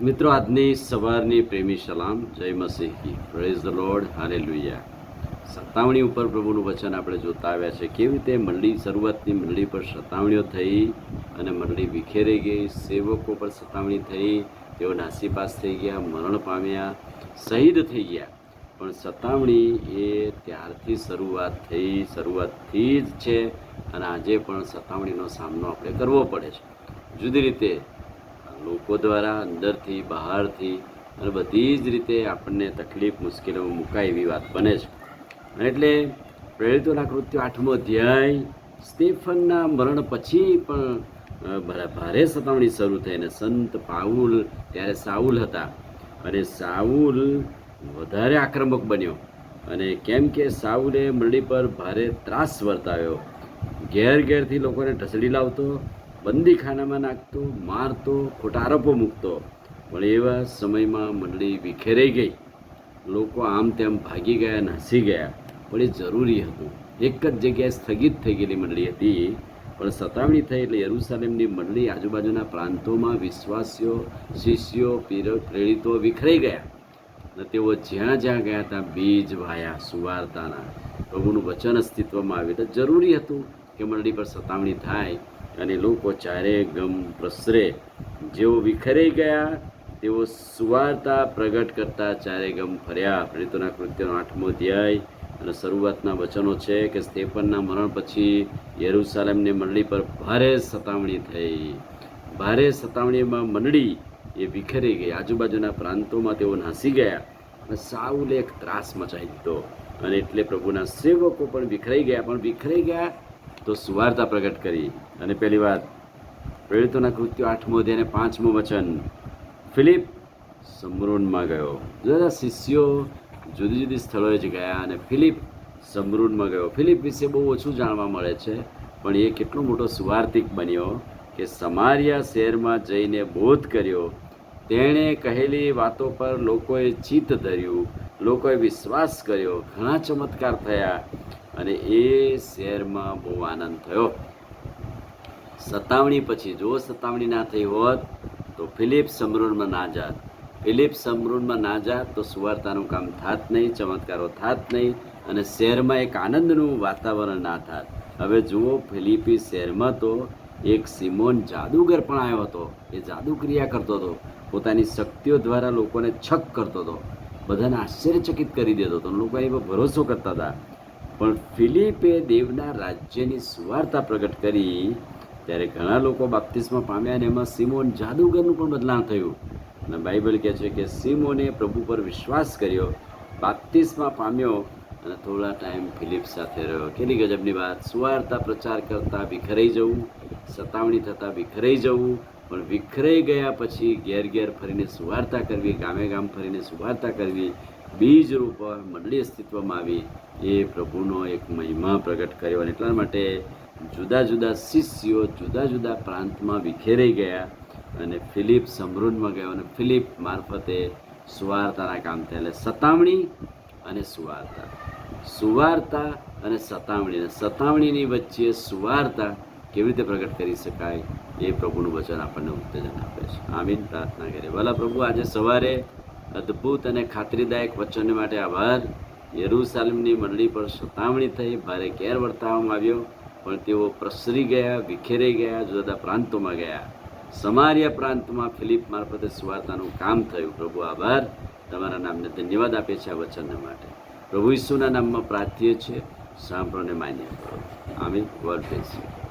મિત્રો, આજની સવારની પ્રેમી સલામ, જય મસીહ કી, પ્રેઝ ધ લોર્ડ, હાલેલુયા. 57 ઉપર પ્રભુનું વચન આપણે જોતા આવ્યા છે. કેવી રીતે મંડળી, શરૂઆતની મંડળી પર સતાવણીઓ થઈ અને મંડળી વિખેરાઈ ગઈ. સેવકો પર સતાવણી થઈ, તેઓ નાસીપાસ થઈ ગયા, મરણ પામ્યા, શહીદ થઈ ગયા. પણ સતાવણી એ ત્યારથી શરૂઆતથી જ છે અને આજે પણ સતાવણીનો સામનો આપણે કરવો પડે છે. જુદી રીતે લોકો દ્વારા, અંદરથી, બહારથી અને બધી જ રીતે આપણને તકલીફ, મુશ્કેલીઓમાં મુકાય એવી વાત બને છે. એટલે પ્રેરિતોના કૃત્યો 8મો અધ્યાય, સ્ટેફનના મરણ પછી પણ ભારે સતાવણી શરૂ થઈ. અને સંત પાઉલ ત્યારે સાઉલ હતા અને સાઉલ વધારે આક્રમક બન્યો. અને કેમ કે સાઉલે મંડળી પર ભારે ત્રાસ વર્તાવ્યો. ઘેરથી લોકોને ઢસડી લાવતો, બંદીખાનામાં નાખતો, મારતો, ખોટા આરોપો મૂકતો. પણ એવા સમયમાં મંડળી વિખેરાઈ ગઈ. લોકો આમ તેમ ભાગી ગયા, નાસી ગયા. પણ એ જરૂરી હતું. એક જ જગ્યાએ સ્થગિત થઈ ગયેલી મંડળી હતી. પણ સતાવણી થઈ એટલે યરૂશાલેમની મંડળી આજુબાજુના પ્રાંતોમાં વિશ્વાસીઓ, શિષ્યો, પ્રેરિતો વિખરાઈ ગયા. અને તેઓ જ્યાં જ્યાં ગયા ત્યાં બીજ વાયા સુવાર્તાના. પ્રભુનું વચન અસ્તિત્વમાં આવ્યું. એટલે જરૂરી હતું કે મંડળી પર સતાવણી થાય અને લોકો ચારે ગમ પ્રસરે. જેઓ વિખરાઈ ગયા તેઓ સુવાર્તા પ્રગટ કરતા ચારે ગમ ફર્યા. પ્રેરિતોના કૃત્યોનો 8મો અધ્યાય અને શરૂઆતના વચનો છે કે સ્ટેફનના મરણ પછી યરૂશાલેમની મંડળી પર ભારે સતાવણી થઈ. ભારે સતાવણીમાં મંડળી એ વિખરાઈ ગઈ. આજુબાજુના પ્રાંતોમાં તેઓ નાસી ગયા અને સાઉલે એક ત્રાસ મચાવી દીધો. અને એટલે પ્રભુના સેવકો પણ વિખરાઈ ગયા. પણ વિખરાઈ ગયા તો સુવાર્તા પ્રગટ કરી. અને પહેલી વાત, પ્રેરિતોના કૃત્યો 8મો અધ્યાય અને 5મું વચન, ફિલિપ સમરૂનમાં ગયો. જુદા શિષ્યો જુદી જુદી સ્થળોએ જ ગયા અને ફિલિપ સમરૂનમાં ગયો. ફિલિપ વિશે બહુ ઓછું જાણવા મળે છે, પણ એ કેટલો મોટો સુવાર્તિક બન્યો કે સમારિયા શહેરમાં જઈને બોધ કર્યો. તેણે કહેલી વાતો પર લોકોએ ચિત્ત ધર્યું, લોકોએ વિશ્વાસ કર્યો, ઘણા ચમત્કાર થયા અને એ શહેરમાં બહુ આનંદ થયો. સતાવણી પછી, જો સતાવણી ના થઈ હોત તો ફિલિપ સમરૂનમાં ના જાત. ફિલિપ સમરૂનમાં ના જાત તો સુવાર્તાનું કામ થાત નહીં, ચમત્કારો થાત નહીં અને શહેરમાં એક આનંદનું વાતાવરણ ના થાત. હવે જુઓ, ફિલિપી શહેરમાં તો એક સિમોન જાદુગર પણ આવ્યો હતો. એ જાદુ ક્રિયા કરતો હતો, પોતાની શક્તિઓ દ્વારા લોકોને છક કરતો હતો, બધાને આશ્ચર્યચકિત કરી દેતો હતો. લોકો એનો ભરોસો કરતા હતા. પણ ફિલિપે દેવના રાજ્યની સુવાર્તા પ્રગટ કરી ત્યારે ઘણા લોકો બાપ્તિસ્મા પામ્યા અને એમાં સિમોન જાદુગરનું પણ બદલાવ થયું. અને બાઇબલ કહે છે કે સિમોને પ્રભુ પર વિશ્વાસ કર્યો, બાપ્તિસ્મા પામ્યો અને થોડા ટાઈમ ફિલિપ સાથે રહ્યો. કેટલી ગજબની વાત! સુવાર્તા પ્રચાર કરતા વિખરાઈ જવું, સતાવણી થતાં વિખરાઈ જવું, પણ વિખરાઈ ગયા પછી ઘેર ફરીને સુવાર્તા કરવી, ગામ ફરીને સુવાર્તા કરવી, બીજ રૂપ મંડળી અસ્તિત્વમાં આવી. એ પ્રભુનો એક મહિમા પ્રગટ કર્યો. અને એટલા માટે જુદા જુદા શિષ્યો જુદા જુદા પ્રાંતમાં વિખેરાઈ ગયા અને ફિલિપ સમરૂનમાં ગયો અને ફિલિપ મારફતે સુવાર્તાના કામ થયા. એટલે સતાવણી અને સુવાર્તા, સુવાર્તા અને સતાવણી, અને સતાવણીની વચ્ચે સુવાર્તા કેવી રીતે પ્રગટ કરી શકાય એ પ્રભુનું વચન આપણને ઉત્તેજન આપે છે. આમીન. પ્રાર્થના કરીએ. ભલા પ્રભુ, આજે સવારે અદ્ભુત અને ખાતરીદાયક વચન માટે આભાર. યરૂશાલેમની મંડળી પર સતાવણી થઈ, ભારે કેર વર્તાવવામાં આવ્યો, પણ તેઓ પ્રસરી ગયા, વિખેરાઈ ગયા, જુદા પ્રાંતોમાં ગયા. સમારિયા પ્રાંતમાં ફિલિપ મારફતે સુવાર્તાનું કામ થયું. પ્રભુ આભાર, તમારા નામને ધન્યવાદ આપે છે આ વચનને માટે. પ્રભુ ઈસુના નામમાં પ્રાર્થીએ છીએ, સાંભળોને માન્ય કરો. આમીન. God bless you.